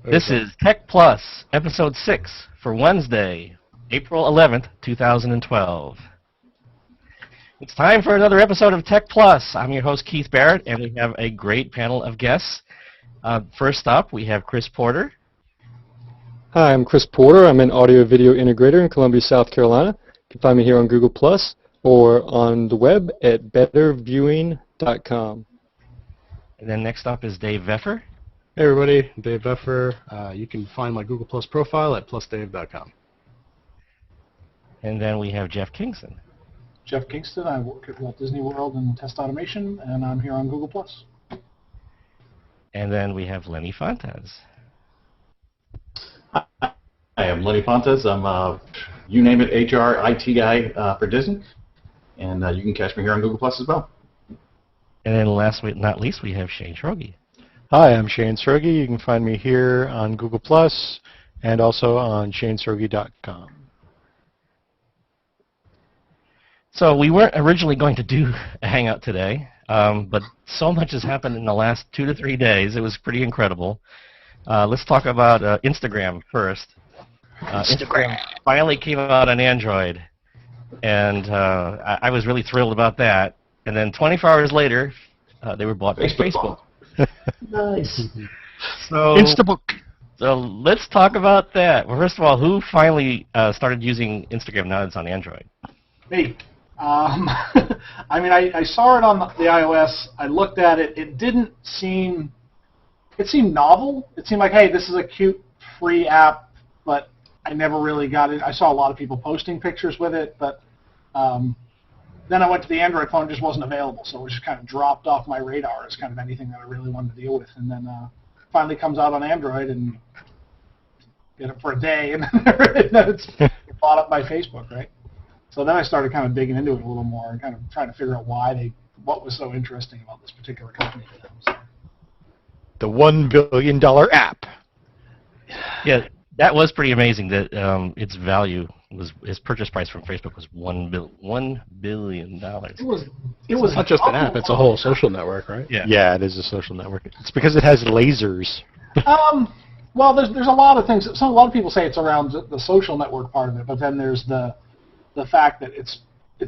This is Tech Plus, Episode 6 for Wednesday, April 11th, 2012. It's time for another episode of Tech Plus. I'm your host, Keith Barrett, and we have a great panel of guests. First up, we have Chris Porter. Hi, I'm Chris Porter. I'm an audio-video integrator in Columbia, South Carolina. You can find me here on Google Plus or on the web at betterviewing.com. And then next up is Dave Veffer. Hey everybody, Dave Veffer. You can find my Google Plus profile at plusdave.com. And then we have Jeff Kingston. Jeff Kingston. I work at Walt Disney World in test automation, and I'm here on Google Plus. And then we have Lenny Fontes. Hi, I'm Lenny Fontes. I'm you name it, HR, IT guy for Disney, and you can catch me here on Google Plus as well. And then last but not least, we have Shane Schroegi. Hi, I'm Shane Schroegi. You can find me here on Google Plus and also on shaneschroegi.com. So we weren't originally going to do a Hangout today, but so much has happened in the last 2 to 3 days. It was pretty incredible. Let's talk about Instagram first. Instagram finally came out on Android, and I was really thrilled about that. And then 24 hours later, they were bought by Facebook. Nice. So, Instabook. So let's talk about that. Well, first of all, who finally started using Instagram now that it's on Android? Me. I mean, I saw it on the iOS. I looked at it. It didn't seem... It seemed novel. It seemed like, hey, this is a cute, free app, but I never really got it. I saw a lot of people posting pictures with it, but then I went to the Android phone, it just wasn't available, so it just kind of dropped off my radar as kind of anything that I really wanted to deal with. And then finally comes out on Android and get it for a day, and then it's bought up by Facebook, right? So then I started kind of digging into it a little more and kind of trying to figure out what was so interesting about this particular company for them. So. The $1 billion app. Yeah, that was pretty amazing that its value was, its purchase price from Facebook was $1 billion. It was not just an app, it's a whole social network, right? Yeah, it is a social network. It's because it has lasers. Well, there's a lot of things. A lot of people say it's around the social network part of it, but then there's the fact that it's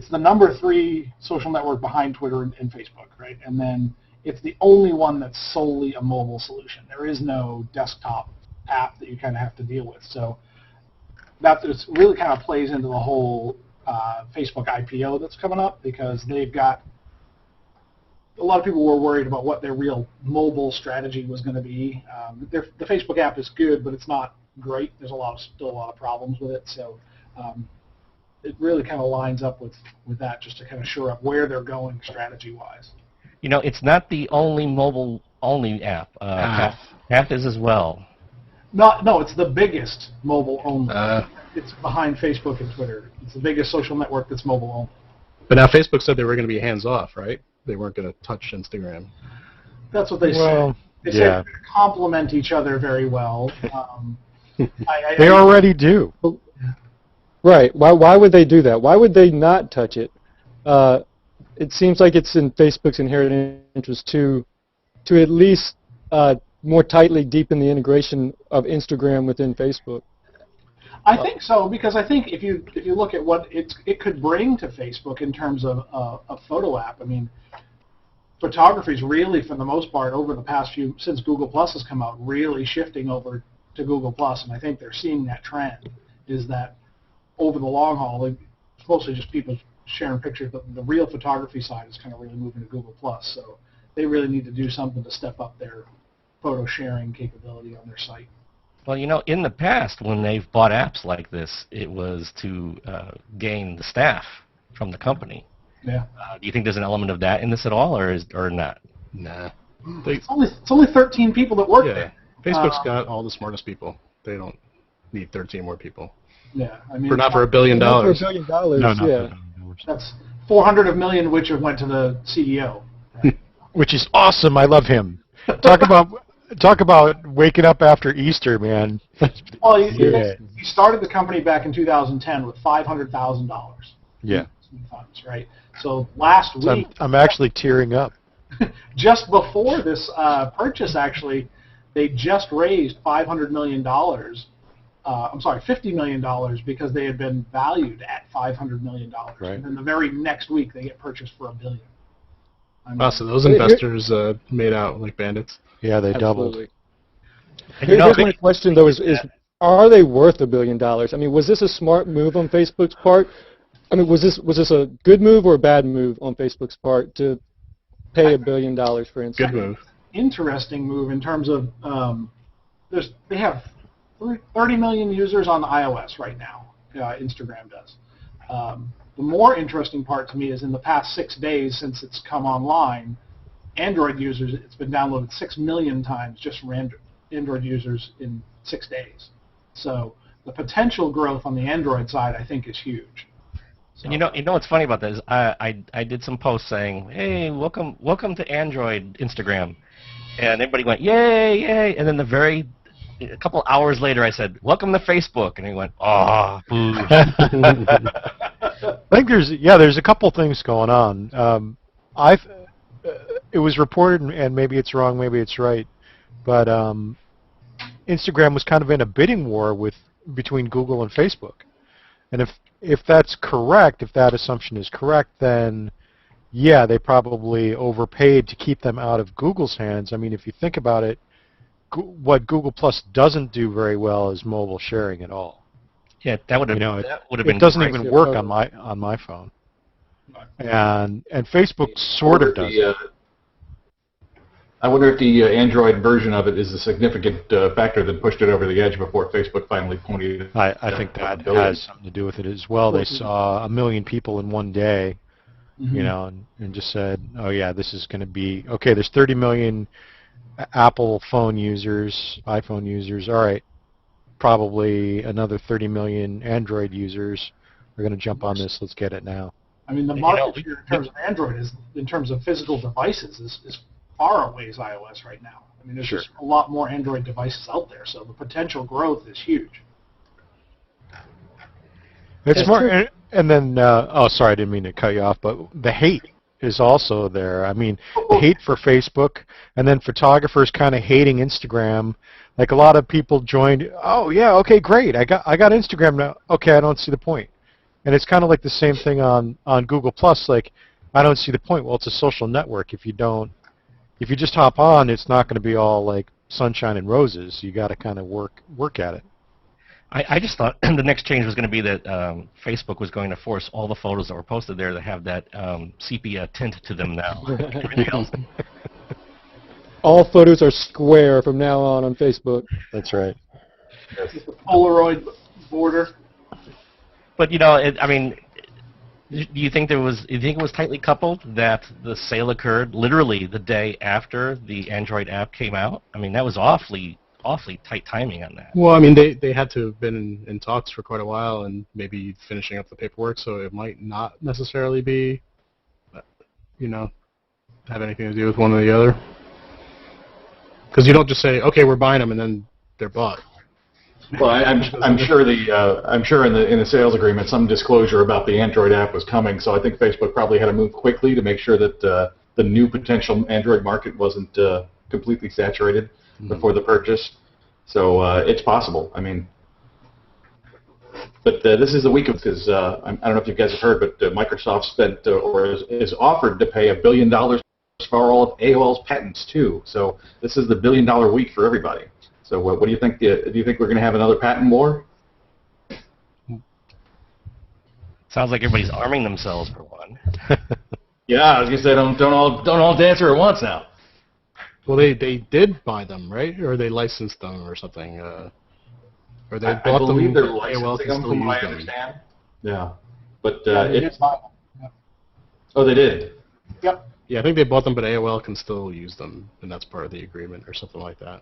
the number 3 social network behind Twitter and Facebook, right? And then it's the only one that's solely a mobile solution. There is no desktop app that you kind of have to deal with. So that really kind of plays into the whole Facebook IPO that's coming up, because they've got a lot of people were worried about what their real mobile strategy was going to be. The Facebook app is good, but it's not great. There's still a lot of problems with it. So it really kind of lines up with that, just to kind of shore up where they're going strategy-wise. You know, it's not the only mobile-only app. Path is as well. No, it's the biggest mobile-only. It's behind Facebook and Twitter. It's the biggest social network that's mobile-only. But now Facebook said they were going to be hands-off, right? They weren't going to touch Instagram. That's what they said. They said they're going to complement each other very well. They already do. Right. Why would they do that? Why would they not touch it? It seems like it's in Facebook's inherent interest to at least more tightly deepen the integration of Instagram within Facebook. I think so, because I think if you look at what it could bring to Facebook in terms of a photo app, I mean, photography is really, for the most part, over the past since Google Plus has come out, really shifting over to Google Plus, and I think they're seeing that trend, is that over the long haul, it's mostly just people sharing pictures, but the real photography side is kind of really moving to Google Plus, so they really need to do something to step up their photo sharing capability on their site. Well, you know, in the past, when they've bought apps like this, it was to gain the staff from the company. Yeah. Do you think there's an element of that in this at all, or not? Nah. It's only 13 people that work there. Facebook's got all the smartest people. They don't need 13 more people. Yeah, I mean, not for $1 billion. Not for $1 billion, No, yeah. That's 400 of million, which went to the CEO. Right? Which is awesome. I love him. Talk about waking up after Easter, man. Well, he started the company back in 2010 with $500,000. Yeah. In funds, right? So last week, I'm actually tearing up. just before this purchase, actually, they just raised $500 million. $50 million because they had been valued at $500 million. Right. And then the very next week they get purchased for $1 billion. Wow, so those investors made out like bandits. Yeah, they doubled. Absolutely. And you know, Here's my question, though, is are they worth $1 billion? I mean, was this a smart move on Facebook's part? I mean, was this a good move or a bad move on Facebook's part to pay $1 billion for Instagram? Good move. Interesting move in terms of they have 30 million users on iOS right now. Instagram does. The more interesting part to me is in the past 6 days since it's come online, Android users, it's been downloaded 6 million times just from Android users in 6 days. So the potential growth on the Android side, I think, is huge. So, and you know what's funny about that is I did some posts saying, hey, welcome to Android Instagram, and everybody went yay yay, and then a couple hours later I said welcome to Facebook, and he went boo. I think there's a couple things going on. It was reported, and maybe it's wrong, maybe it's right, but Instagram was kind of in a bidding war between Google and Facebook, and if that's correct, if that assumption is correct, then yeah, they probably overpaid to keep them out of Google's hands. I mean, if you think about it, what Google Plus doesn't do very well is mobile sharing at all. Yeah, that would have been. It doesn't great. even work on my phone, and Facebook sort of does. I wonder if the Android version of it is a significant factor that pushed it over the edge before Facebook finally pointed it. I think that has something to do with it as well. They saw 1 million people in one day, you know, and just said, oh yeah, this is going to be okay. There's 30 million Apple phone users, iPhone users. All right, probably another 30 million Android users are going to jump on this. Let's get it now. I mean, the market share in terms of Android in terms of physical devices is far outweighs iOS right now. I mean, there's just a lot more Android devices out there, so the potential growth is huge. It's more, and then, oh, sorry, I didn't mean to cut you off, but the hate is also there. I mean, the hate for Facebook, and then photographers kind of hating Instagram. Like a lot of people joined, oh yeah, okay, great, I got Instagram now. Okay, I don't see the point. And it's kind of like the same thing on Google Plus. Like, I don't see the point. Well, it's a social network. If you just hop on, it's not going to be all like sunshine and roses. You got to kind of work at it. I just thought the next change was going to be that Facebook was going to force all the photos that were posted there to have that sepia tint to them now. All photos are square from now on Facebook. That's right. With the Polaroid border. But you know, I mean, do you think it was tightly coupled that the sale occurred literally the day after the Android app came out? I mean, that was awfully tight timing on that. Well, I mean, they had to have been in talks for quite a while and maybe finishing up the paperwork, so it might not necessarily be, you know, have anything to do with one or the other. Because you don't just say, okay, we're buying them, and then they're bought. Well, I'm sure in the sales agreement some disclosure about the Android app was coming, so I think Facebook probably had to move quickly to make sure that the new potential Android market wasn't completely saturated before the purchase. So it's possible. I mean, but this is the week of because I don't know if you guys have heard, but Microsoft spent or is offered to pay $1 billion for all of AOL's patents too. So this is the $1 billion week for everybody. So what do you think? Do you think we're going to have another patent war? Sounds like everybody's arming themselves for one. Yeah, I was going to say don't all dance at once now. Well, they did buy them, right? Or they licensed them or something. Or they bought them. I believe they're AOL licensing can them, still from use what I them. understand. Yeah, but They did buy them. Yeah. Oh, they did. Yep. Yeah, I think they bought them, but AOL can still use them, and that's part of the agreement or something like that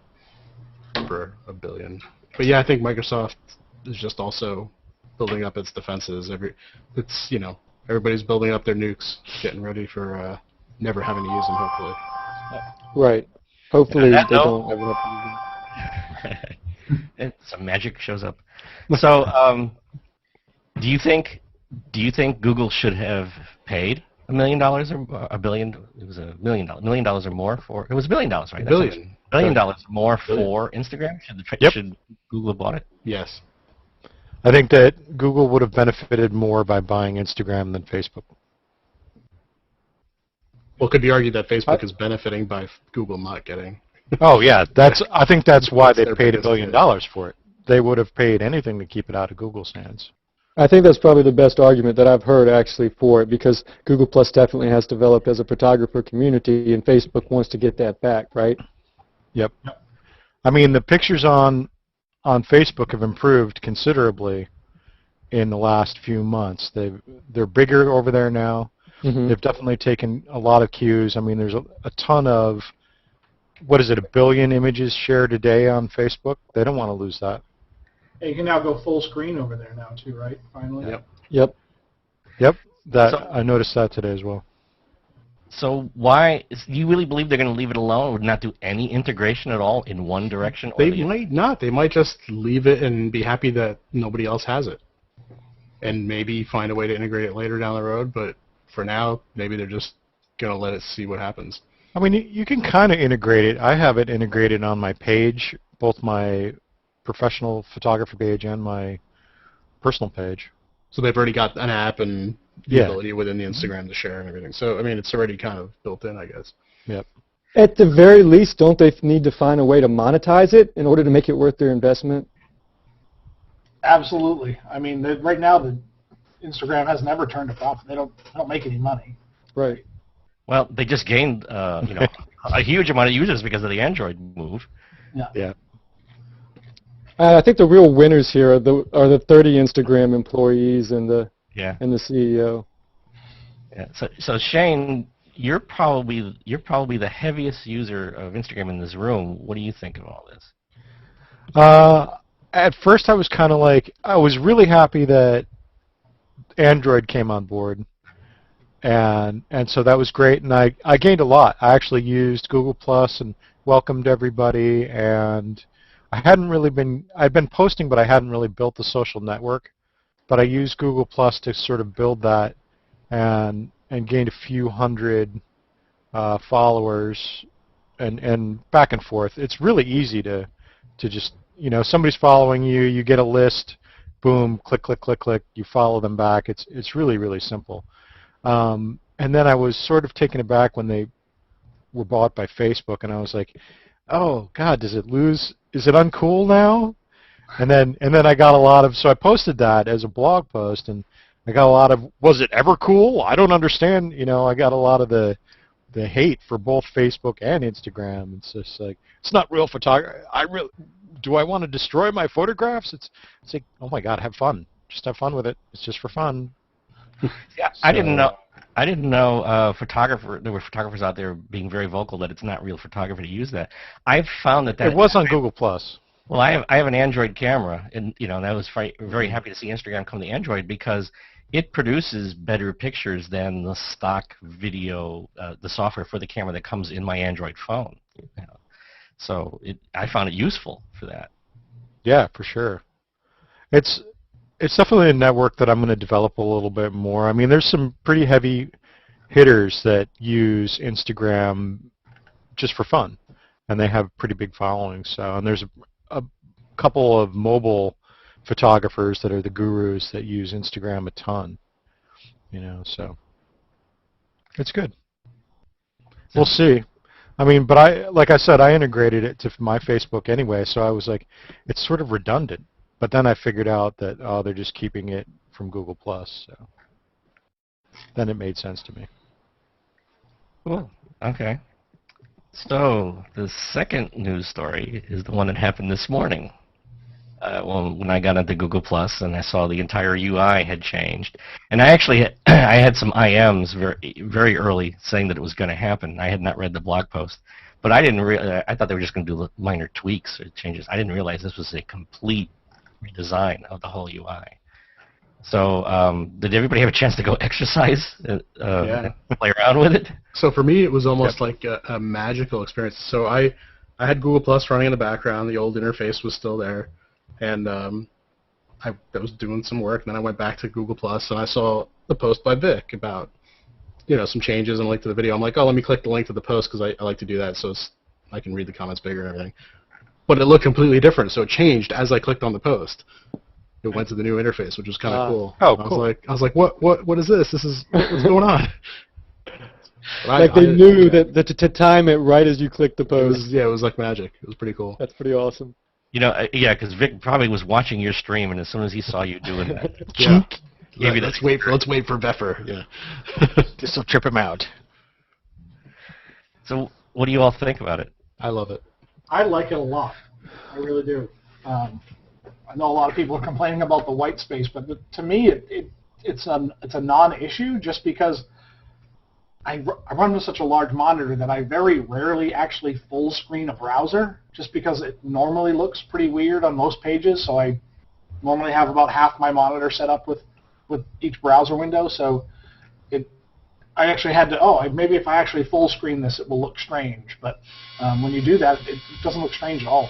for $1 billion. But yeah, I think Microsoft is just also building up its defenses. It's, you know, everybody's building up their nukes, getting ready for never having to use them, hopefully. Right. Hopefully they note- don't ever have to use them. Some magic shows up. So, do you think Google should have paid $1 million or $1 billion? It was $1 million or more for. It was $1 billion, right? $1 billion. $1 billion more for Instagram? Yep. Should Google have bought it? Yes. I think that Google would have benefited more by buying Instagram than Facebook. Well, it could be argued that Facebook is benefiting by Google not getting. Oh yeah, I think that's why That's they their paid $1 biggest billion hit. for it. They would have paid anything to keep it out of Google's hands. I think that's probably the best argument that I've heard actually for it, because Google Plus definitely has developed as a photographer community, and Facebook wants to get that back, right? Yep. I mean, the pictures on Facebook have improved considerably in the last few months. They're bigger over there now. Mm-hmm. They've definitely taken a lot of cues. I mean, there's a ton of, what is it, 1 billion images shared a day on Facebook? They don't want to lose that. You can now go full screen over there now too, right? Finally. Yep. Yep. So- I noticed that today as well. So do you really believe they're going to leave it alone, or not do any integration at all in one direction? Or They the- might not. They might just leave it and be happy that nobody else has it, and maybe find a way to integrate it later down the road. But for now, maybe they're just gonna let it see what happens. I mean, you can kind of integrate it. I have it integrated on my page, both my professional photography page and my personal page. So they've already got an app and the Yeah. ability within the Instagram to share and everything. So I mean, it's already kind of built in, I guess. Yep. At the very least, don't they need to find a way to monetize it in order to make it worth their investment? Absolutely. I mean, right now the Instagram has never turned a profit. They don't make any money. Right. Well, they just gained a huge amount of users because of the Android move. Yeah. I think the real winners here are the 30 Instagram employees and the Yeah. CEO. Yeah. So Shane, you're probably the heaviest user of Instagram in this room. What do you think of all this? At first, I was kind of like, I was really happy that Android came on board, and so that was great, and I gained a lot. I actually used Google Plus and welcomed everybody, and I'd been posting, but I hadn't really built the social network. But I used Google Plus to sort of build that, and gained a few hundred followers, and back and forth. It's really easy to just, somebody's following you, you get a list, boom, click, click, click, click, you follow them back. It's really, really simple. And then I was sort of taken aback when they were bought by Facebook, and I was like, oh God, is it uncool now? And then I got a lot of, so I posted that as a blog post, and I got a lot of, was it ever cool? I don't understand. I got a lot of the hate for both Facebook and Instagram. It's just like, it's not real photography. Do I want to destroy my photographs? It's like, oh my God, have fun. Just have fun with it. It's just for fun. Yeah, I didn't know. There were photographers out there being very vocal that it's not real photography to use that. I've found that It was on Google Plus. Well, I have an Android camera, and I was very happy to see Instagram come to Android because it produces better pictures than the stock video, the software for the camera that comes in my Android phone. So I found it useful for that. Yeah, for sure. It's definitely a network that I'm going to develop a little bit more. I mean, there's some pretty heavy hitters that use Instagram just for fun, and they have pretty big followings. So, and there's a couple of mobile photographers that are the gurus that use Instagram a ton. So it's good. We'll see. I mean, but like I said, I integrated it to my Facebook anyway, so I was like, it's sort of redundant. But then I figured out that, they're just keeping it from Google Plus, so then it made sense to me. Cool. Okay. So the second news story is the one that happened this morning. When I got into Google Plus and I saw the entire UI had changed, and I actually I had some IMs very early saying that it was going to happen. I had not read the blog post, but I didn't. I thought they were just going to do minor tweaks or changes. I didn't realize this was a complete redesign of the whole UI. So did everybody have a chance to go exercise and play around with it? So for me, it was almost like a magical experience. So I had Google Plus running in the background. The old interface was still there. And I was doing some work, and then I went back to Google Plus, and I saw the post by Vic about, some changes and a link to the video. I'm like, oh, let me click the link to the post because I like to do that, so it's I can read the comments bigger and everything. But it looked completely different, so it changed as I clicked on the post. It went to the new interface, which was kind of cool. Oh, cool. I was like, what is this? What's going on? Like they knew that to time it right as you clicked the post. It was like magic. It was pretty cool. That's pretty awesome. You know, yeah, because Vic probably was watching your stream, and as soon as he saw you doing that, Yeah. maybe Let's wait for Beffer. Yeah. This will trip him out. So, what do you all think about it? I love it. I like it a lot. I really do. I know a lot of people are complaining about the white space, but to me, it's a non-issue just because I run with such a large monitor that I very rarely actually full screen a browser, just because it normally looks pretty weird on most pages. So I normally have about half my monitor set up with each browser window. So I actually had to, maybe if I actually full screen this, it will look strange. But when you do that, it doesn't look strange at all.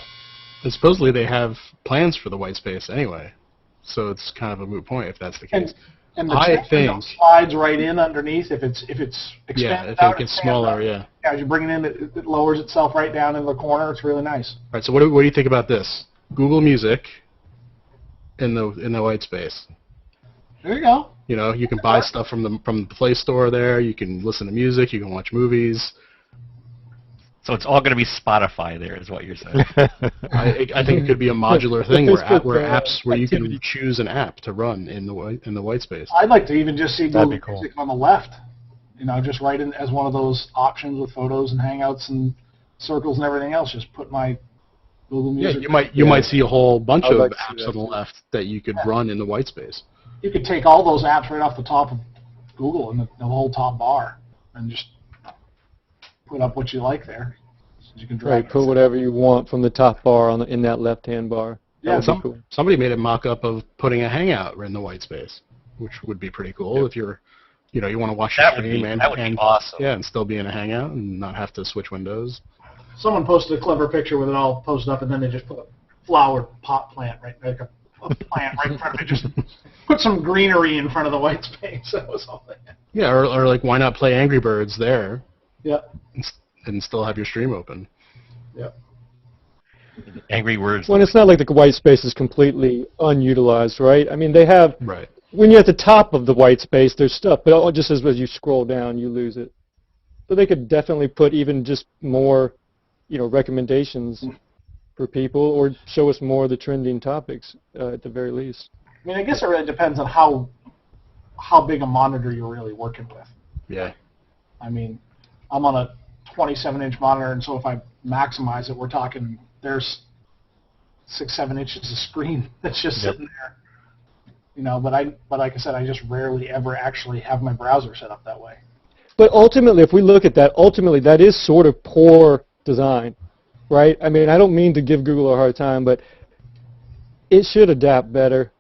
And supposedly they have plans for the white space anyway, so it's kind of a moot point if that's the case. And the chat window slides right in underneath if it's expanded if it gets smaller, yeah. As you bring it in, it lowers itself right down in the corner. It's really nice. All right, so what do you think about this? Google Music in the white space. There you go. You know, you can buy stuff from the Play Store there. You can listen to music. You can watch movies. So it's all going to be Spotify there, is what you're saying. I think it could be a modular thing where you can choose an app to run in the white space. I'd like to even just see Google be cool. Music on the left. You know, just right in as one of those options with photos and Hangouts and circles and everything else. Just put my Google Music. Yeah, you might see a whole bunch of apps on the left that you could run in the white space. You could take all those apps right off the top of Google and the whole top bar and just put up what you like there. So you can drag Right, put whatever you want from the top bar in that left-hand bar. Yeah, Cool. Somebody made a mock-up of putting a Hangout in the white space, which would be pretty cool if you want to watch your stream that would be awesome. Yeah, and still be in a Hangout and not have to switch windows. Someone posted a clever picture with it all posted up, and then they just put a flowered pot plant like a plant right in front of it. Just put some greenery in front of the white space. That was all they had. Yeah, or like why not play Angry Birds there? Yeah. And still have your stream open. Yeah. Angry words. Well, it's not like the white space is completely unutilized, right? I mean, they have, Right. when you're at the top of the white space, there's stuff, but just as you scroll down, you lose it. So they could definitely put even just more, recommendations for people, or show us more of the trending topics at the very least. I mean, I guess it really depends on how big a monitor you're really working with. Yeah. I mean, I'm on a 27-inch monitor, and so if I maximize it, we're talking there's 6-7 inches of screen that's just sitting there. But like I said, I just rarely ever actually have my browser set up that way. But ultimately, if we look at that, that is sort of poor design, right? I mean, I don't mean to give Google a hard time, but it should adapt better.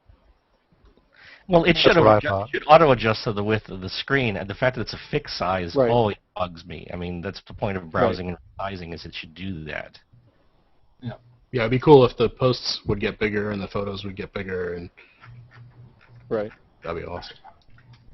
Well, it should what I thought. auto-adjust to the width of the screen, and the fact that it's a fixed size always bugs me. I mean, that's the point of browsing and sizing, is it should do that. Yeah, it'd be cool if the posts would get bigger and the photos would get bigger, and Right. that'd be awesome.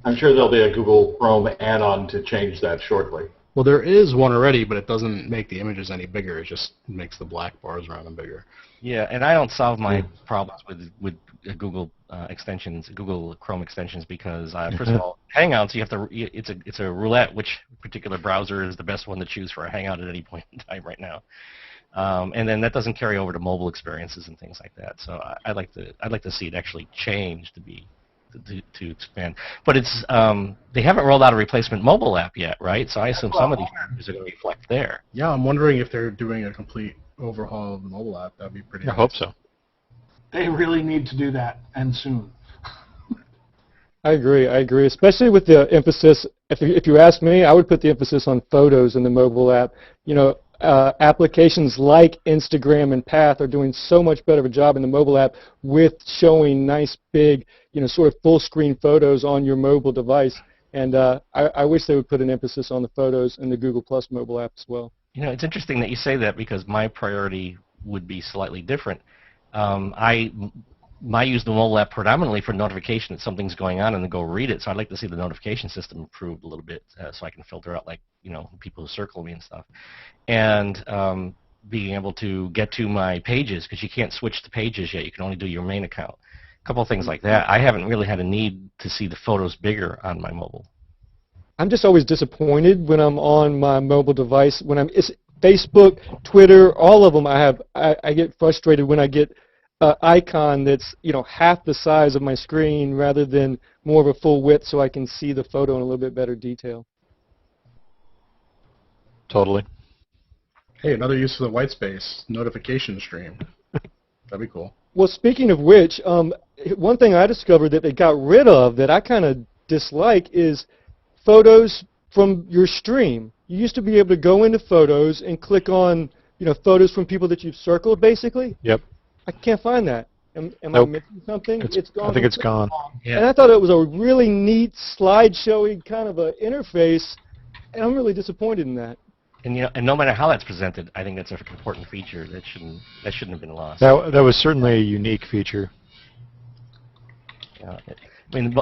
I'm sure there'll be a Google Chrome add-on to change that shortly. Well, there is one already, but it doesn't make the images any bigger. It just makes the black bars around them bigger. Yeah, and I don't solve my problems with Google extensions, Google Chrome extensions, because first of all, Hangouts, you have to. It's a roulette which particular browser is the best one to choose for a Hangout at any point in time right now. And then that doesn't carry over to mobile experiences and things like that. So I'd like to see it actually change to expand. But they haven't rolled out a replacement mobile app yet, right? So I assume some of these features are going to reflect there. Yeah, I'm wondering if they're doing a complete overhaul of the mobile app. That'd be pretty. I hope so. They really need to do that, and soon. I agree, especially with the emphasis, if you ask me, I would put the emphasis on photos in the mobile app. Applications like Instagram and Path are doing so much better of a job in the mobile app with showing nice, big, sort of full-screen photos on your mobile device. And I wish they would put an emphasis on the photos in the Google Plus mobile app as well. It's interesting that you say that, because my priority would be slightly different. I I use the mobile app predominantly for notification that something's going on and then go read it. So I'd like to see the notification system improved a little bit so I can filter out, like, people who circle me and stuff. And being able to get to my pages, because you can't switch to pages yet. You can only do your main account. A couple of things like that. I haven't really had a need to see the photos bigger on my mobile. I'm just always disappointed when I'm on my mobile device. It's Facebook, Twitter, all of them. I get frustrated when I get an icon that's half the size of my screen rather than more of a full width, so I can see the photo in a little bit better detail. Totally. Hey, another use for the white space, notification stream. That'd be cool. Well, speaking of which, one thing I discovered that they got rid of that I kind of dislike is photos from your stream. You used to be able to go into photos and click on, photos from people that you've circled, basically. Yep. I can't find that. Am I Nope. missing something? It's gone. I think it's gone. Yeah. And I thought it was a really neat slideshowy kind of a interface, and I'm really disappointed in that. And and no matter how that's presented, I think that's an important feature that shouldn't have been lost. That was certainly a unique feature. I mean,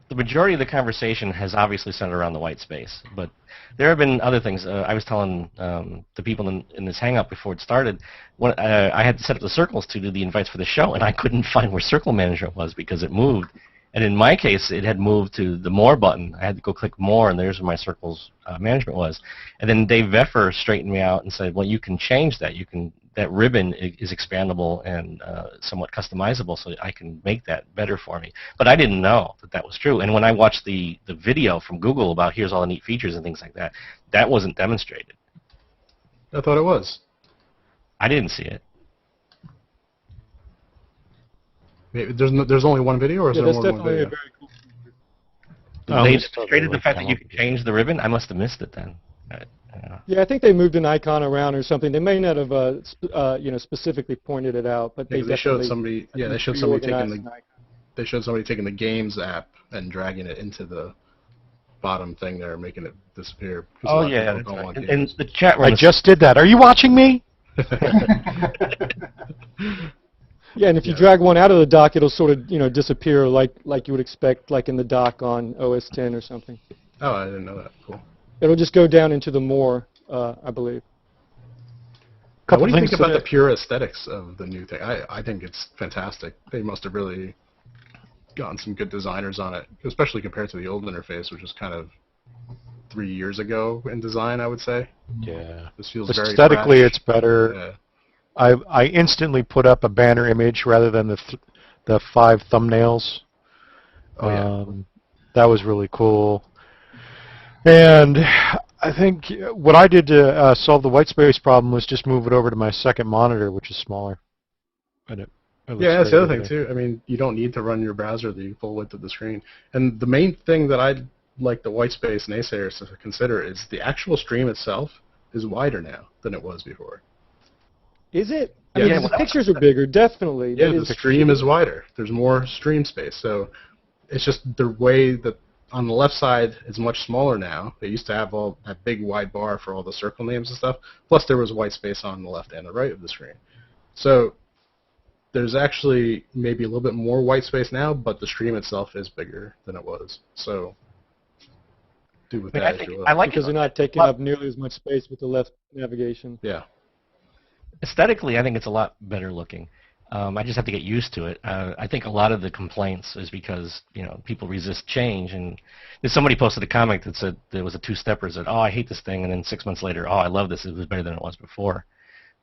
the majority of the conversation has obviously centered around the white space, but there have been other things. I was telling the people in this Hangout before it started, when I had to set up the circles to do the invites for the show, and I couldn't find where Circle Manager was because it moved. And in my case, it had moved to the More button. I had to go click More, and there's where my Circles management was. And then Dave Veffer straightened me out and said, well, you can change that. That ribbon is expandable and somewhat customizable, so I can make that better for me. But I didn't know that was true. And when I watched the video from Google about here's all the neat features and things like that, that wasn't demonstrated. I thought it was. I didn't see it. Maybe there's only one video, or is Yeah, there that's more than one definitely a video? very cool feature. They It's probably demonstrated the like fact that you can change the ribbon? I must have missed it then. Yeah, I think they moved an icon around or something. They may not have, specifically pointed it out, but Yeah, they 'cause they showed definitely somebody. Yeah, they showed somebody reorganized taking an icon. they showed somebody taking the games app and dragging it into the bottom thing there, making it disappear. 'Cause a Oh, lot of yeah. people That's don't right. want And games. the chat room I just did that. Are you watching me? Yeah, and if you Yeah. drag one out of the dock, it'll sort of, disappear like you would expect, like in the dock on OS 10 or something. Oh, I didn't know that. Cool. It'll just go down into the More, I believe. Now, what do you things think about that- the pure aesthetics of the new thing? I think it's fantastic. They must have really gotten some good designers on it, especially compared to the old interface, which was kind of 3 years ago in design, I would say. Yeah. This feels very Aesthetically, fresh. it's better. Yeah. I instantly put up a banner image rather than the 5 thumbnails. Oh, yeah. That was really cool. And I think what I did to solve the white space problem was just move it over to my second monitor, which is smaller. And it looks Yeah, that's great the other over thing there. too. I mean, you don't need to run your browser the full width of the screen. And the main thing that I'd like the white space naysayers to consider is the actual stream itself is wider now than it was before. Is it? I Yeah, mean, well, the pictures are bigger, dedefinitely. Yeah, That the stream is wider. There's more stream space. So it's just the way that on the left side is much smaller now. They used to have all that big wide bar for all the circle names and stuff. Plus there was white space on the left and the right of the screen. So there's actually maybe a little bit more white space now, but the stream itself is bigger than it was. So do with I mean, that I as think you will. I like because it. they're not taking up nearly as much space with the left navigation. Yeah. Aesthetically, I think it's a lot better looking. I just have to get used to it. I think a lot of the complaints is because people resist change. And somebody posted a comment that said there was a two-stepper that said, "Oh, I hate this thing," and then 6 months later, "Oh, I love this. It was better than it was before."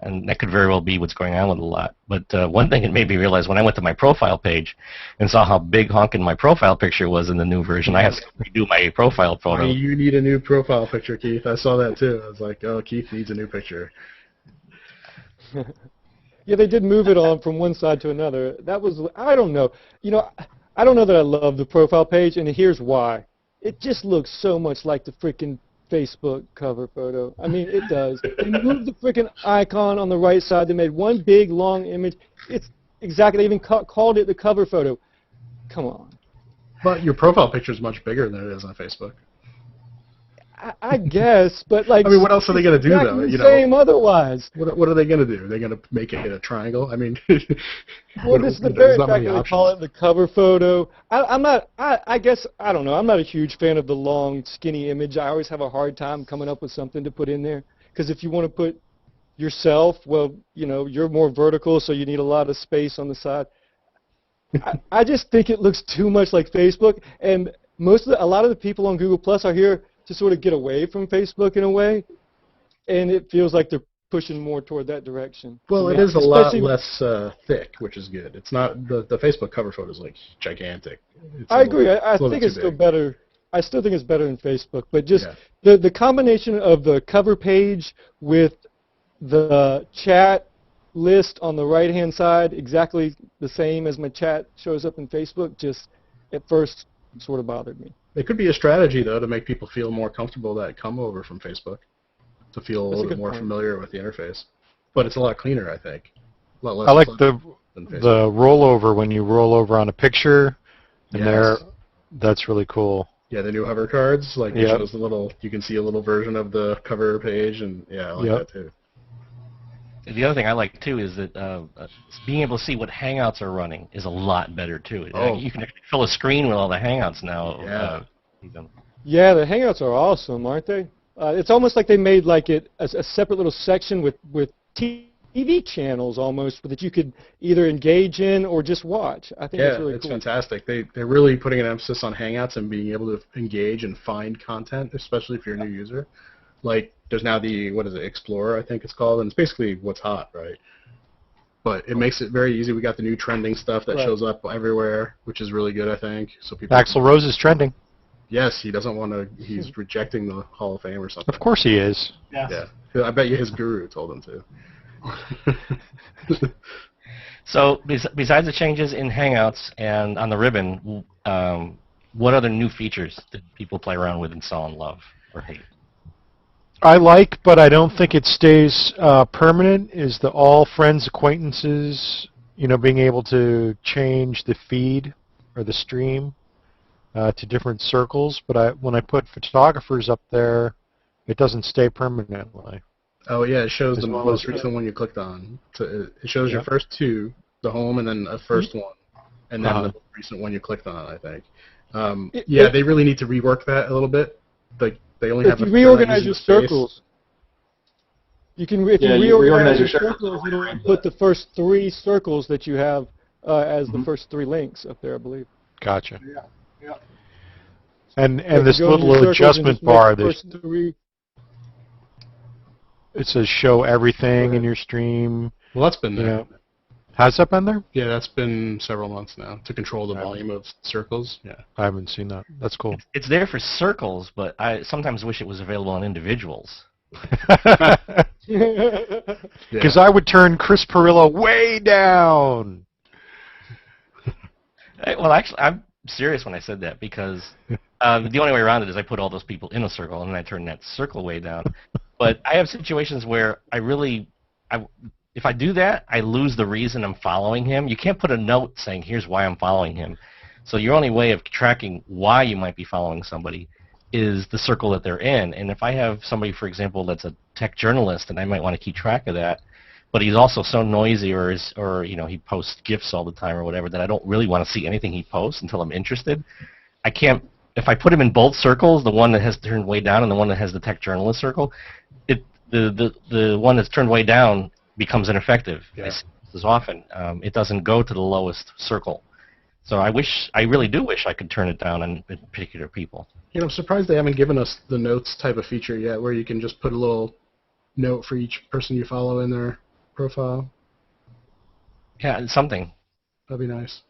And that could very well be what's going on with it a lot. But one thing it made me realize when I went to my profile page and saw how big honking my profile picture was in the new version, I have to redo my profile photo. You need a new profile picture, Keith. I saw that too. I was like, oh, Keith needs a new picture. Yeah, they did move it on from one side to another. That was, I don't know. I don't know that I love the profile page, and here's why. It just looks so much like the freaking Facebook cover photo. I mean, it does. They moved the freaking icon on the right side. They made one big, long image. It's exactly, they even called it the cover photo. Come on. But your profile picture is much bigger than it is on Facebook. I guess, but like. I mean, what else are they going to do, exactly though? the same otherwise. What are they going to do? They're going to make it a triangle? I mean, Well, this is the very fact that they call it the cover photo. I guess, I don't know, I'm not a huge fan of the long, skinny image. I always have a hard time coming up with something to put in there. Because if you want to put yourself, well, you're more vertical, so you need a lot of space on the side. I just think it looks too much like Facebook, and a lot of the people on Google Plus are here to sort of get away from Facebook in a way, and it feels like they're pushing more toward that direction. Well, it is a lot less thick, which is good. It's not the Facebook cover photo is like gigantic. I agree. I think it's still better. I still think it's better than Facebook, but just the combination of the cover page with the chat list on the right-hand side, exactly the same as my chat shows up in Facebook, just at first sort of bothered me. It could be a strategy, though, to make people feel more comfortable that come over from Facebook, to feel a little bit more familiar with the interface. But it's a lot cleaner, I think. A lot less. I like the rollover when you roll over on a picture, and that's really cool. Yeah, the new hover cards, like it shows you can see a little version of the cover page, and I like that too. The other thing I like too is that being able to see what Hangouts are running is a lot better too. You can actually fill a screen with all the Hangouts now. Yeah, the Hangouts are awesome, aren't they? It's almost like they made like a separate little section with TV channels almost that you could either engage in or just watch. I think that's really cool. Yeah, it's fantastic. They're really putting an emphasis on Hangouts and being able to engage and find content, especially if you're a new user. Like, there's now the, Explorer, I think it's called, and it's basically what's hot, right? But it makes it very easy. We got the new trending stuff that shows up everywhere, which is really good, I think. So people. Axl Rose is trending. Yes, he doesn't want to. He's rejecting the Hall of Fame or something. Of course he is. Yeah. I bet you his guru told him to. So, besides the changes in Hangouts and on the ribbon, what other new features did people play around with and saw and love or hate? I like, but I don't think it stays permanent, is the all friends acquaintances, being able to change the feed or the stream to different circles. But when I put photographers up there, it doesn't stay permanently. Oh, yeah, it shows the most recent one you clicked on. So it shows your first two, the home, and then a first one, and then the most recent one you clicked on, I think. They really need to rework that a little bit. They only have if you reorganize your circles, you can reorganize your circles, you don't put the first 3 circles that you have as the first 3 links up there, I believe. Gotcha. Yeah. And this little adjustment bar, it says show everything in your stream. Well, that's been there. Has that been there? Yeah, that's been several months now to control the volume of circles. Yeah, I haven't seen that. That's cool. It's there for circles, but I sometimes wish it was available on individuals. Because I would turn Chris Perillo way down. Well, actually, I'm serious when I said that because the only way around it is I put all those people in a circle and then I turn that circle way down. But I have situations where if I do that, I lose the reason I'm following him. You can't put a note saying, here's why I'm following him. So your only way of tracking why you might be following somebody is the circle that they're in. And if I have somebody, for example, that's a tech journalist, and I might want to keep track of that, but he's also so noisy or he posts GIFs all the time or whatever that I don't really want to see anything he posts until I'm interested. I can't, if I put him in both circles, the one that has turned way down and the one that has the tech journalist circle, the one that's turned way down becomes ineffective. I see this often. It doesn't go to the lowest circle. So I really do wish I could turn it down on particular people. I'm surprised they haven't given us the notes type of feature yet, where you can just put a little note for each person you follow in their profile. Yeah, something. That'd be nice.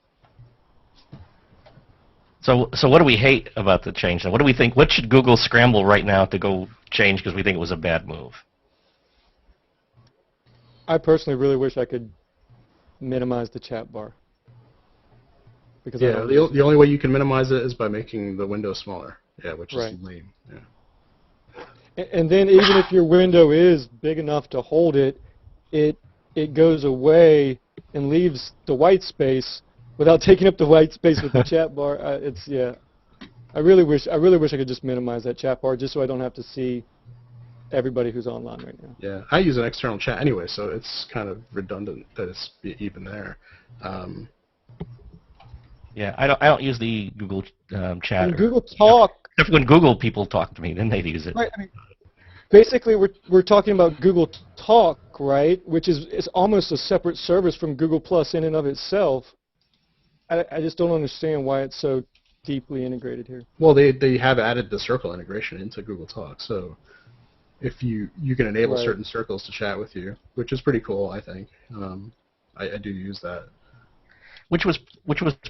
So what do we hate about the change? And what do we think? What should Google scramble right now to go change because we think it was a bad move? I personally really wish I could minimize the chat bar. Because the only way you can minimize it is by making the window smaller. Yeah, which is lame. Yeah. And then even if your window is big enough to hold it, it goes away and leaves the white space without taking up the white space with the chat bar. I really wish I could just minimize that chat bar just so I don't have to see everybody who's online right now. Yeah, I use an external chat anyway, so it's kind of redundant that it's even there. Yeah, I don't use the Google chat. And Google Talk, Except when Google people talk to me, then they'd use it. right? I mean, basically, we're talking about Google Talk, right? Which is almost a separate service from Google Plus in and of itself. I just don't understand why it's so deeply integrated here. Well, they have added the circle integration into Google Talk, so if you can enable Right. certain circles to chat with you, which is pretty cool, I think. I do use that. Which was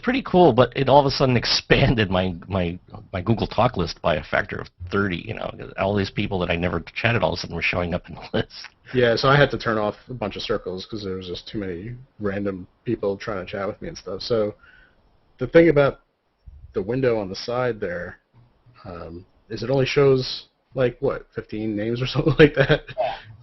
pretty cool, but it all of a sudden expanded my Google Talk list by a factor of 30. You know, all these people that I never chatted all of a sudden were showing up in the list. Yeah, so I had to turn off a bunch of circles because there was just too many random people trying to chat with me and stuff. So the thing about the window on the side there is it only shows like what 15 names or something like that.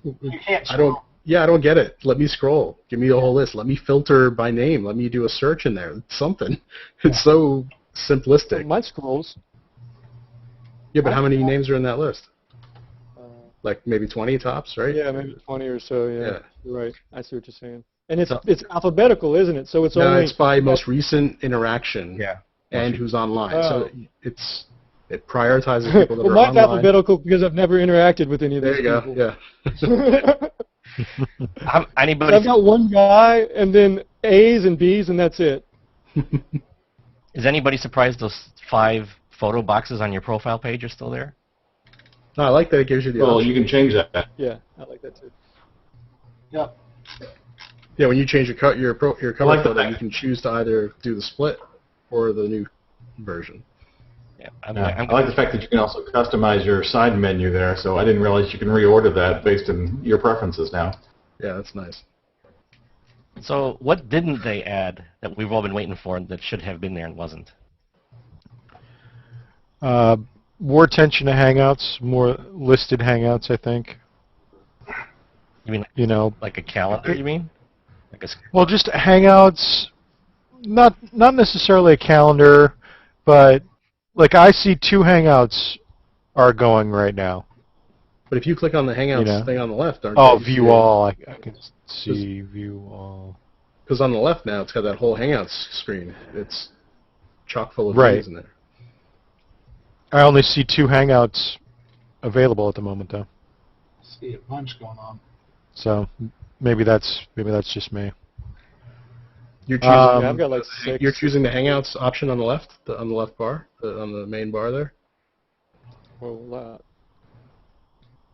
You can't I don't. Yeah, I don't get it. Let me scroll. Give me the whole list. Let me filter by name. Let me do a search in there. Something. It's so simplistic. Mine scrolls. Yeah, but how many names are in that list? Like maybe 20 tops, right? Yeah, maybe 20 or so. Yeah, Yeah. You're right. I see what you're saying. And it's alphabetical, isn't it? So it's No, only it's by most recent interaction. Yeah. And who's online. Oh. So it prioritizes people that well, are mine's online. alphabetical because I've never interacted with any of There these you go. people. Yeah. Anybody? I've got one guy, and then A's and B's, and that's it. Is anybody surprised those 5 photo boxes on your profile page are still there? No, I like that it gives you the Well, option. you can change that. Yeah, I like that too. Yep. Yeah, when you change your cover like the photo, fact- you can choose to either do the split or the new version. Yeah. I like the fact that you can also customize your side menu there, so I didn't realize you can reorder that based on your preferences now. Yeah, that's nice. So what didn't they add that we've all been waiting for that should have been there and wasn't? More attention to Hangouts, more listed Hangouts, I think. You mean You know, like a calendar? You mean? Like a well, just Hangouts, not necessarily a calendar, but like I see 2 Hangouts are going right now. But if you click on the Hangouts You know. thing on the left, Oh, view all. I can see view all. Because on the left now, it's got that whole Hangouts screen. It's chock full of Right. things in there. I only see 2 Hangouts available at the moment, though. See a bunch going on. So maybe that's just me. You're choosing. Yeah, I've got like 6. You're choosing the Hangouts option on the left, on the left bar, on the main bar there. Well,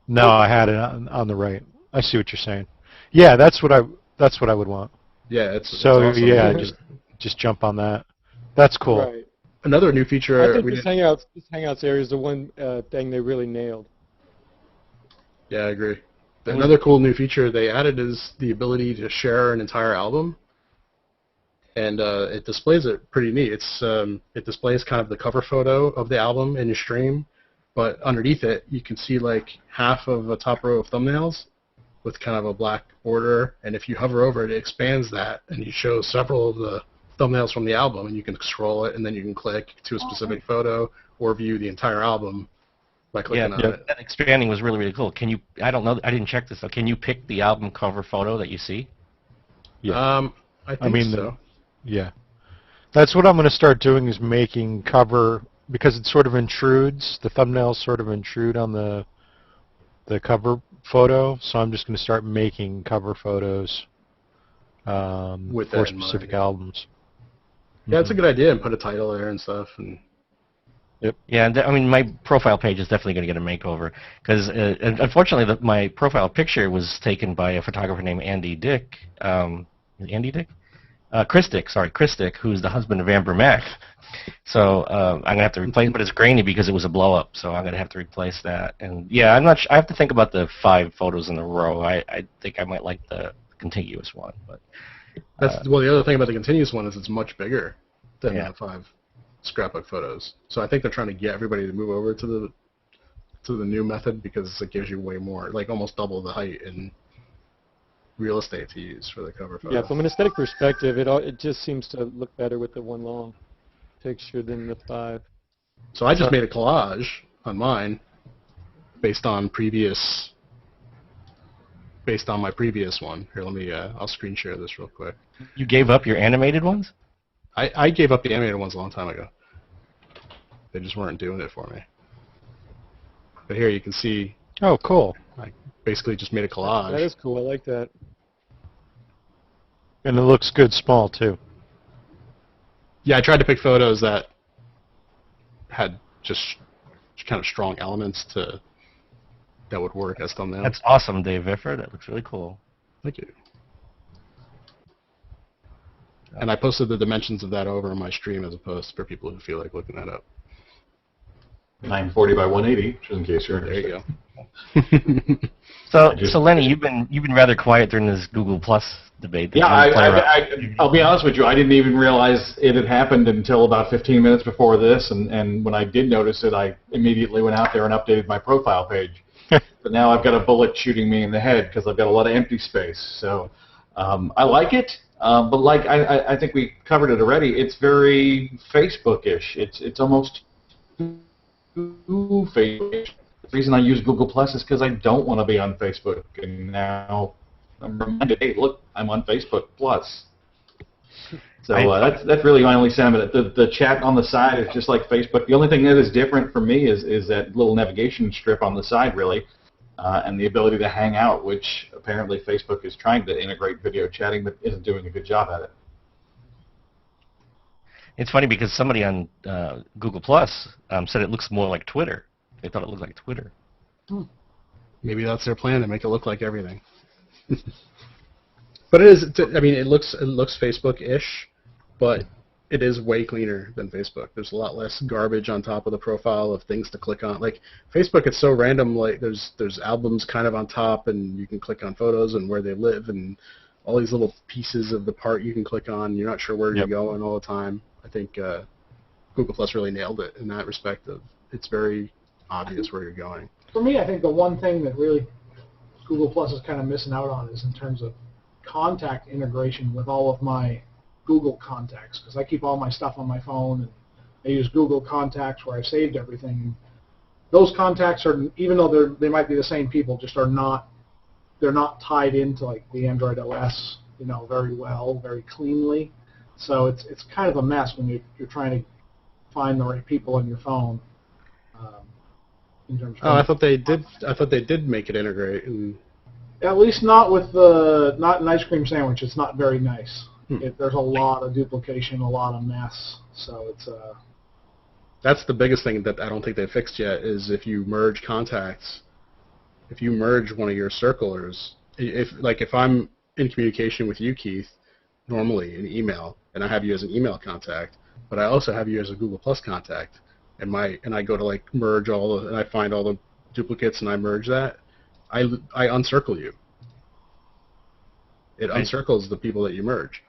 No, I had it on the right. I see what you're saying. Yeah, that's what I would want. Yeah, it's So awesome. yeah, just jump on that. That's cool. right. Another new feature. I think we this didn't- Hangouts area is the one thing they really nailed. Yeah, I agree. Another cool new feature they added is the ability to share an entire album, and it displays it pretty neat. It displays kind of the cover photo of the album in your stream, but underneath it you can see like half of a top row of thumbnails with kind of a black border, and if you hover over it, it expands that, and you show several of the thumbnails from the album, and you can scroll it, and then you can click to a specific photo or view the entire album by clicking on it. That expanding was really, really cool. Can you? I don't know. I didn't check this though. Can you pick the album cover photo that you see? Yeah. I think so. Yeah. That's what I'm going to start doing is making cover because it sort of intrudes, the thumbnails sort of intrude on the cover photo, so I'm just going to start making cover photos With for that in mind, specific yeah. albums. Yeah, it's a good idea, and put a title there and stuff. And Yeah, I mean, my profile page is definitely going to get a makeover because, unfortunately, my profile picture was taken by a photographer named Andy Dick. Andy Dick? Chris Dick, who's the husband of Amber Mack. So I'm going to have to replace, but it's grainy because it was a blow up. So I'm going to have to replace that. And yeah, I'm not. I have to think about the 5 photos in a row. I think I might like the contiguous one, but. well, the other thing about the continuous one is it's much bigger than Yeah. the 5 scrapbook photos. So I think they're trying to get everybody to move over to the new method because it gives you way more, like almost double the height and real estate to use for the cover photo. Yeah, from an aesthetic perspective, it just seems to look better with the one long picture than the 5. So I just made a collage on mine based on my previous one. Here, let me. I'll screen share this real quick. You gave up your animated ones? I gave up the animated ones a long time ago. They just weren't doing it for me. But here you can see. Oh, cool. I basically just made a collage. That is cool. I like that. And it looks good small, too. Yeah, I tried to pick photos that had just kind of strong elements that would work as thumbnails. That's awesome, Dave Viffer. That looks really cool. Thank you. And I posted the dimensions of that over in my stream as a post for people who feel like looking that up. 940 by 180, just in case you're There interested. you go. So Lenny, you've been rather quiet during this Google Plus debate. Yeah, I'll be honest with you. I didn't even realize it had happened until about 15 minutes before this, and when I did notice it, I immediately went out there and updated my profile page. But now I've got a bullet shooting me in the head because I've got a lot of empty space. So I like it, but like I think we covered it already. It's very Facebook-ish. It's almost too Facebook-ish. The reason I use Google Plus is because I don't want to be on Facebook, and now I'm reminded, hey, look, I'm on Facebook Plus. So that's really my only sentiment. The chat on the side is just like Facebook. The only thing that is different for me is that little navigation strip on the side, really, and the ability to hang out, which apparently Facebook is trying to integrate video chatting, but isn't doing a good job at it. It's funny because somebody on Google Plus said it looks more like Twitter. They thought it looked like Twitter. Maybe that's their plan, to make it look like everything. But it is. I mean, it looks Facebook-ish, but it is way cleaner than Facebook. There's a lot less garbage on top of the profile of things to click on. Like Facebook, it's so random. Like there's albums kind of on top, and you can click on photos and where they live, and all these little pieces of the part you can click on. You're not sure where you're going all the time. I think Google Plus really nailed it in that respect. Of it's very obvious where you're going. For me, I think the one thing that really Google Plus is kind of missing out on is in terms of contact integration with all of my Google contacts, because I keep all my stuff on my phone, and I use Google Contacts where I've saved everything. Those contacts are, even though they might be the same people, just are not, they're not tied into like the Android OS, very well, very cleanly. So it's kind of a mess when you're trying to find the right people on your phone. In terms of I thought they did. I thought they did make it integrate. And at least not with not an ice cream sandwich. It's not very nice. There's a lot of duplication, a lot of mess. So it's that's the biggest thing that I don't think they fixed yet. Is if you merge contacts, if you merge one of your circlers, if I'm in communication with you, Keith, normally in email, and I have you as an email contact, but I also have you as a Google Plus contact, and I go to like merge and I find all the duplicates and I merge that, I uncircle you. It uncircles the people that you merge.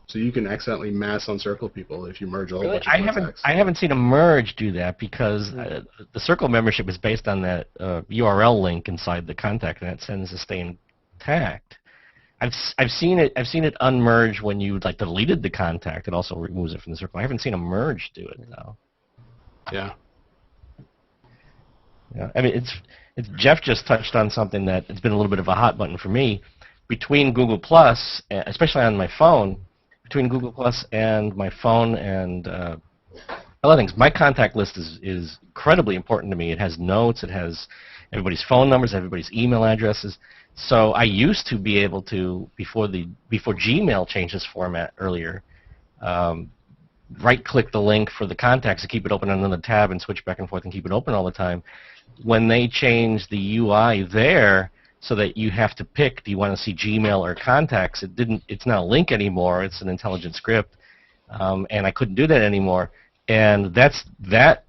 So you can accidentally mass encircle people if you merge a whole bunch of contacts. I haven't seen a merge do that because the Circle membership is based on that URL link inside the contact, and it tends to stay intact. I've seen it unmerge when you deleted the contact. It also removes it from the circle. I haven't seen a merge do it though. Yeah. Yeah. I mean, it's Jeff just touched on something that it's been a little bit of a hot button for me. Between Google Plus, especially on my phone, between Google Plus and my phone and other things, my contact list is incredibly important to me. It has notes. It has everybody's phone numbers, everybody's email addresses. So I used to be able to, before Gmail changed its format earlier, right-click the link for the contacts to keep it open on another tab and switch back and forth and keep it open all the time. When they changed the UI there so that you have to pick, do you want to see Gmail or contacts, it's not a link anymore, it's an intelligent script, and I couldn't do that anymore. And that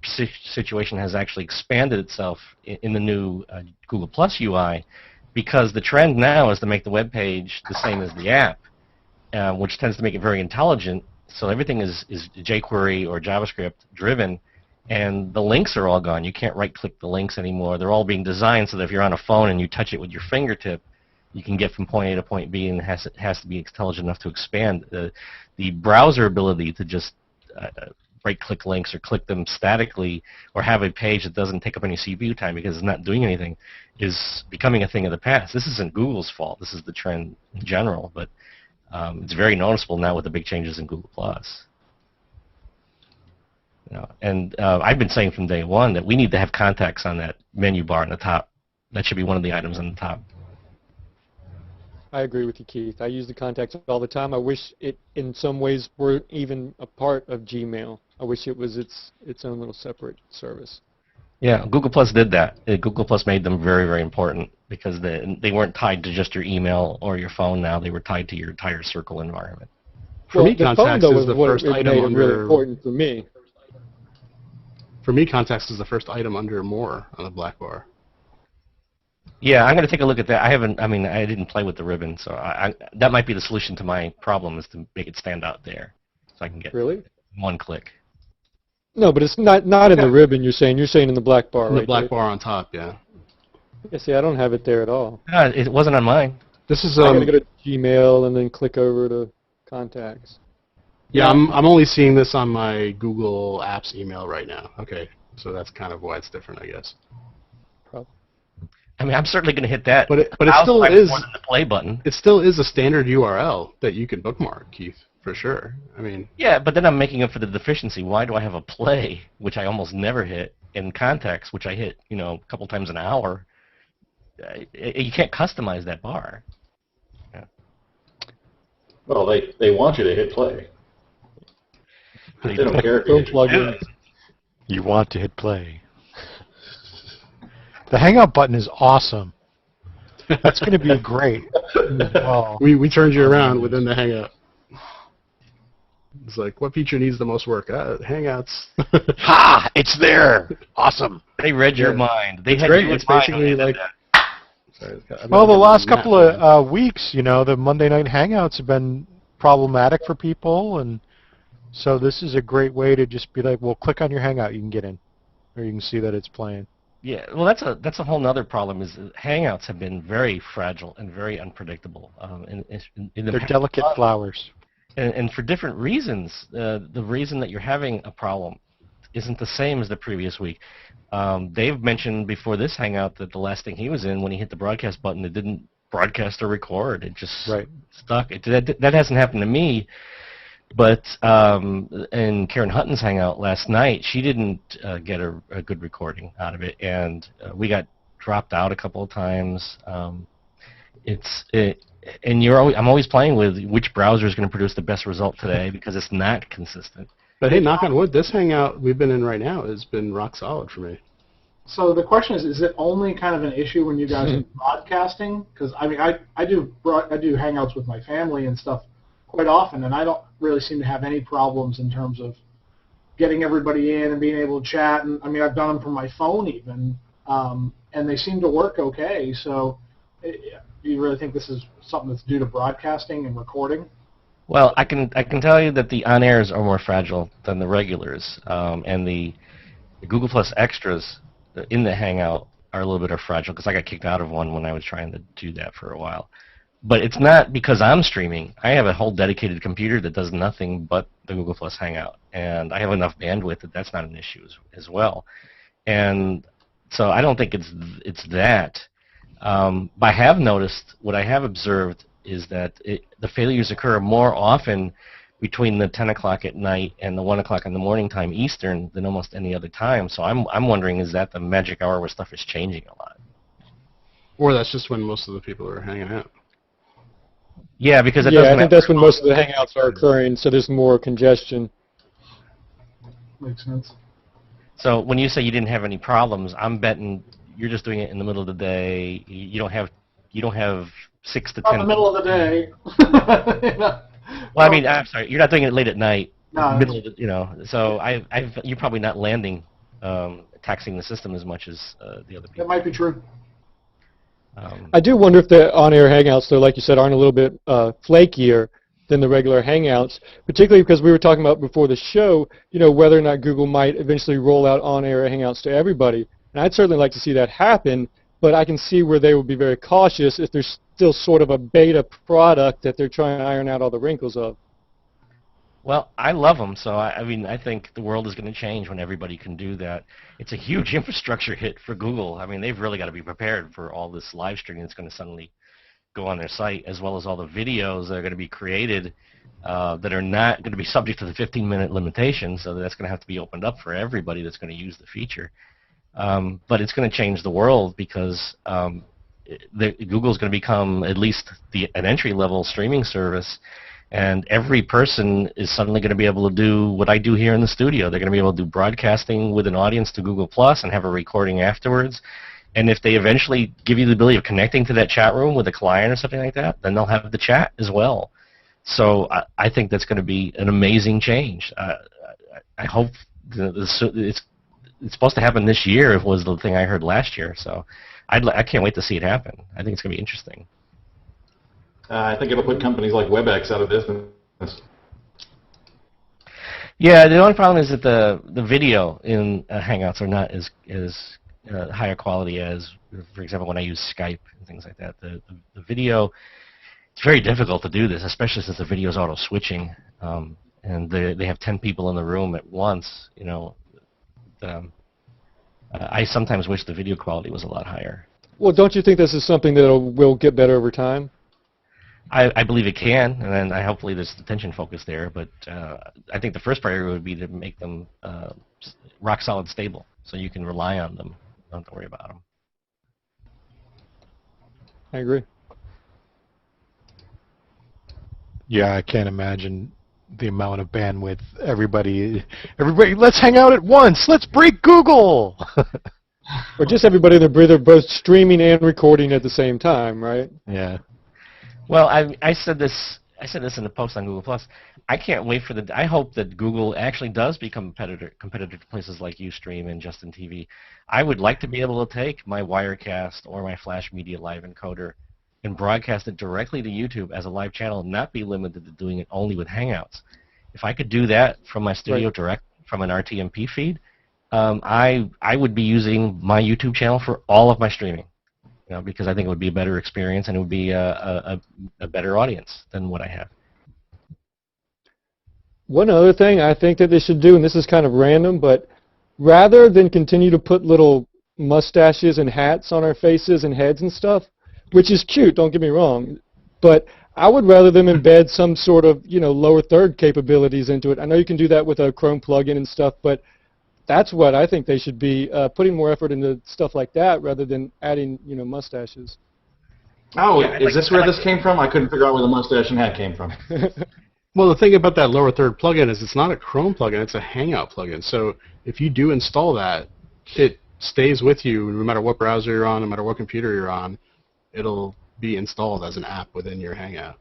situation has actually expanded itself in the new Google Plus UI, because the trend now is to make the web page the same as the app, which tends to make it very intelligent. So everything is jQuery or JavaScript driven, and the links are all gone. You can't right-click the links anymore. They're all being designed so that if you're on a phone and you touch it with your fingertip, you can get from point A to point B, and it has to be intelligent enough to expand. The browser ability to just right-click links or click them statically or have a page that doesn't take up any CPU time because it's not doing anything is becoming a thing of the past. This isn't Google's fault. This is the trend in general, but it's very noticeable now with the big changes in Google+. You know, and I've been saying from day one that we need to have contacts on that menu bar on the top. That should be one of the items on the top. I agree with you, Keith. I use the contacts all the time. I wish it, in some ways, weren't even a part of Gmail. I wish it was its own little separate service. Yeah, Google Plus did that. Google Plus made them very, very important because they weren't tied to just your email or your phone now. They were tied to your entire Circle environment. For me, the phone, contacts though, is the first item made it really under. important for me. For me, contacts is the first item under more on the black bar. Yeah, I'm going to take a look at that. I didn't play with the ribbon, so that might be the solution to my problem is to make it stand out there so I can get one click. No, but it's not in the ribbon you're saying in the black bar, In right? the black bar on top, yeah. Yeah, see, I don't have it there at all. It wasn't on mine. This is I gotta go to Gmail and then click over to contacts. Yeah, I'm only seeing this on my Google Apps email right now. Okay, so that's kind of why it's different, I guess. I mean, I'm certainly going to hit that. But it still is more than the play button. It still is a standard URL that you can bookmark, Keith, for sure. I mean. Yeah, but then I'm making up for the deficiency. Why do I have a play, which I almost never hit, and contacts, which I hit, a couple times an hour? You can't customize that bar. Yeah. Well, they want you to hit play. They don't care if you Don't plug in. You want to hit play. The Hangout button is awesome. That's going to be great. Well, we turned you around within the Hangout. It's like, what feature needs the most work? Hangouts. ha! It's there. Awesome. They read your mind. They had great. you in It's mind basically when they like. did that. Sorry, Well, the last couple of weeks, the Monday night Hangouts have been problematic for people, and so this is a great way to just be like, well, click on your Hangout, you can get in, or you can see that it's playing. Yeah, well, that's a whole nother problem. Is that Hangouts have been very fragile and very unpredictable. In the They're delicate flowers. And for different reasons. The reason that you're having a problem isn't the same as the previous week. Dave mentioned before this Hangout that the last thing he was in, when he hit the broadcast button, it didn't broadcast or record. It just stuck. That hasn't happened to me. But in Karen Hutton's Hangout last night, she didn't get a good recording out of it, and we got dropped out a couple of times. I'm always playing with which browser is going to produce the best result today because it's not consistent. But hey, knock on wood, this Hangout we've been in right now has been rock solid for me. So the question is it only kind of an issue when you guys are broadcasting? Because I do Hangouts with my family and stuff quite often, and I don't really seem to have any problems in terms of getting everybody in and being able to chat. And I've done them from my phone even, and they seem to work okay. So, do you really think this is something that's due to broadcasting and recording? Well, I can tell you that the on-airs are more fragile than the regulars, and the Google Plus extras in the Hangout are a little bit fragile because I got kicked out of one when I was trying to do that for a while. But it's not because I'm streaming. I have a whole dedicated computer that does nothing but the Google Plus Hangout, and I have enough bandwidth that that's not an issue as well. And so I don't think it's that. I have noticed, what I have observed is that the failures occur more often between the 10 o'clock at night and the 1 o'clock in the morning time Eastern than almost any other time. So I'm wondering, is that the magic hour where stuff is changing a lot? Or that's just when most of the people are hanging out. Yeah, because I think that's when most of the Hangouts are occurring, so there's more congestion. Makes sense. So when you say you didn't have any problems, I'm betting you're just doing it in the middle of the day. You don't have 6 to 10. In the middle of the day. Well, I'm sorry, you're not doing it late at night. No. Middle of the, so you're probably not landing, taxing the system as much as the other people. That might be true. I do wonder if the on-air Hangouts, though, like you said, aren't a little bit flakier than the regular Hangouts, particularly because we were talking about before the show, whether or not Google might eventually roll out on-air Hangouts to everybody. And I'd certainly like to see that happen, but I can see where they will be very cautious if there's still sort of a beta product that they're trying to iron out all the wrinkles of. Well, I love them, so I mean, I think the world is going to change when everybody can do that. It's a huge infrastructure hit for Google. I mean, they've really got to be prepared for all this live streaming that's going to suddenly go on their site, as well as all the videos that are going to be created that are not going to be subject to the 15-minute limitation, so that's going to have to be opened up for everybody that's going to use the feature. But it's going to change the world because Google's going to become at least an entry-level streaming service, and every person is suddenly going to be able to do what I do here in the studio. They're going to be able to do broadcasting with an audience to Google Plus and have a recording afterwards. And if they eventually give you the ability of connecting to that chat room with a client or something like that, then they'll have the chat as well. So I think that's going to be an amazing change. I hope it's supposed to happen this year. It was the thing I heard last year. So I can't wait to see it happen. I think it's going to be interesting. I think it'll put companies like WebEx out of business. Yeah, the only problem is that the video in Hangouts are not as higher quality as, for example, when I use Skype and things like that. The video, it's very difficult to do this, especially since the video is auto switching, and they have 10 people in the room at once. You know, I sometimes wish the video quality was a lot higher. Well, don't you think this is something that will get better over time? I believe it can, and then hopefully there's attention focus there. But I think the first priority would be to make them rock solid stable, so you can rely on them. Don't have to worry about them. I agree. Yeah, I can't imagine the amount of bandwidth. Everybody, let's hang out at once. Let's break Google. Or just everybody in their both streaming and recording at the same time, right? Yeah. Well, I said this in the post on Google Plus. I can't wait for I hope that Google actually does become competitor to places like Ustream and Justin TV. I would like to be able to take my Wirecast or my Flash Media Live encoder and broadcast it directly to YouTube as a live channel and not be limited to doing it only with Hangouts. If I could do that from my studio direct from an RTMP feed, I would be using my YouTube channel for all of my streaming. You know, because I think it would be a better experience and it would be a better audience than what I have. One other thing I think that they should do, and this is kind of random, but rather than continue to put little mustaches and hats on our faces and heads and stuff, which is cute, don't get me wrong, but I would rather them embed some sort of, lower third capabilities into it. I know you can do that with a Chrome plugin and stuff, but that's what I think they should be putting more effort into stuff like that rather than adding, mustaches. Oh, yeah, is this where this came from? I couldn't figure out where the mustache and hat came from. Well, the thing about that lower third plugin is it's not a Chrome plugin, it's a Hangout plugin. So if you do install that, it stays with you no matter what browser you're on, no matter what computer you're on. It'll be installed as an app within your Hangout.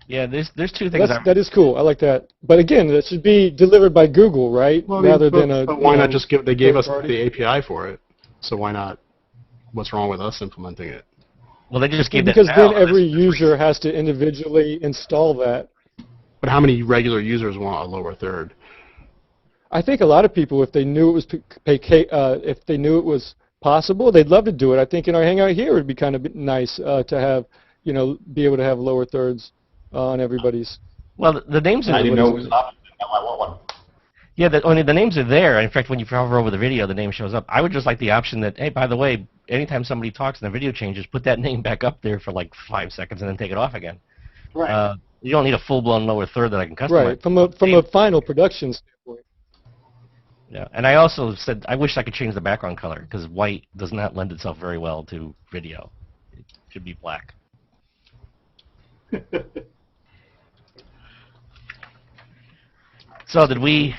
Yeah, there's two things. That is cool. I like that. But again, that should be delivered by Google, right? Well, rather than a. But why not just give? They gave us the API for it, so why not? What's wrong with us implementing it? Well, they just gave that because now. Then every user has to individually install that. But how many regular users want a lower third? I think a lot of people, if they knew it was if they knew it was possible, they'd love to do it. I think in our Hangout here, it would be kind of nice to have, be able to have lower thirds on everybody's. Well, the names are. I didn't know it was an option. Now I want one. Yeah, the names are there. In fact, when you hover over the video, the name shows up. I would just like the option that, hey, by the way, anytime somebody talks and the video changes, put that name back up there for like 5 seconds and then take it off again. Right. You don't need a full-blown lower third that I can customize. Right. From a final production standpoint. Yeah, and I also said I wish I could change the background color because white does not lend itself very well to video. It should be black. So did we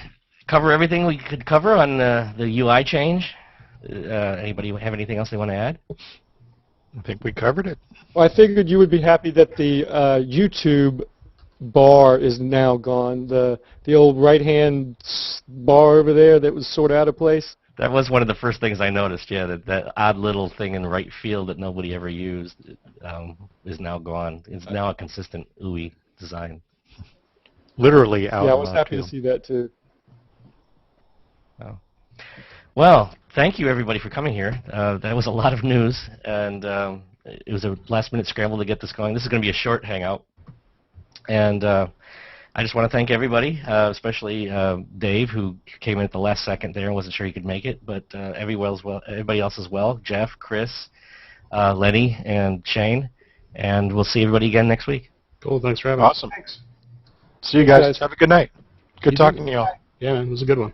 cover everything we could cover on the UI change? Anybody have anything else they want to add? I think we covered it. Well, I figured you would be happy that the YouTube bar is now gone. The old right-hand bar over there that was sort of out of place. That was one of the first things I noticed, yeah, that odd little thing in right field that nobody ever used is now gone. It's now a consistent UI design. Literally out. Yeah, I was happy to see that too. Oh. Well, thank you everybody for coming here. That was a lot of news, and it was a last-minute scramble to get this going. This is going to be a short hangout, and I I just want to thank everybody, especially Dave, who came in at the last second there and wasn't sure he could make it, but everybody else as well, Jeff, Chris, Lenny, and Shane, and we'll see everybody again next week. Cool. Thanks for having us. Awesome. Thanks. See you guys. guys. Have a good night. Good You talking too. to you all. Yeah, man, it was a good one.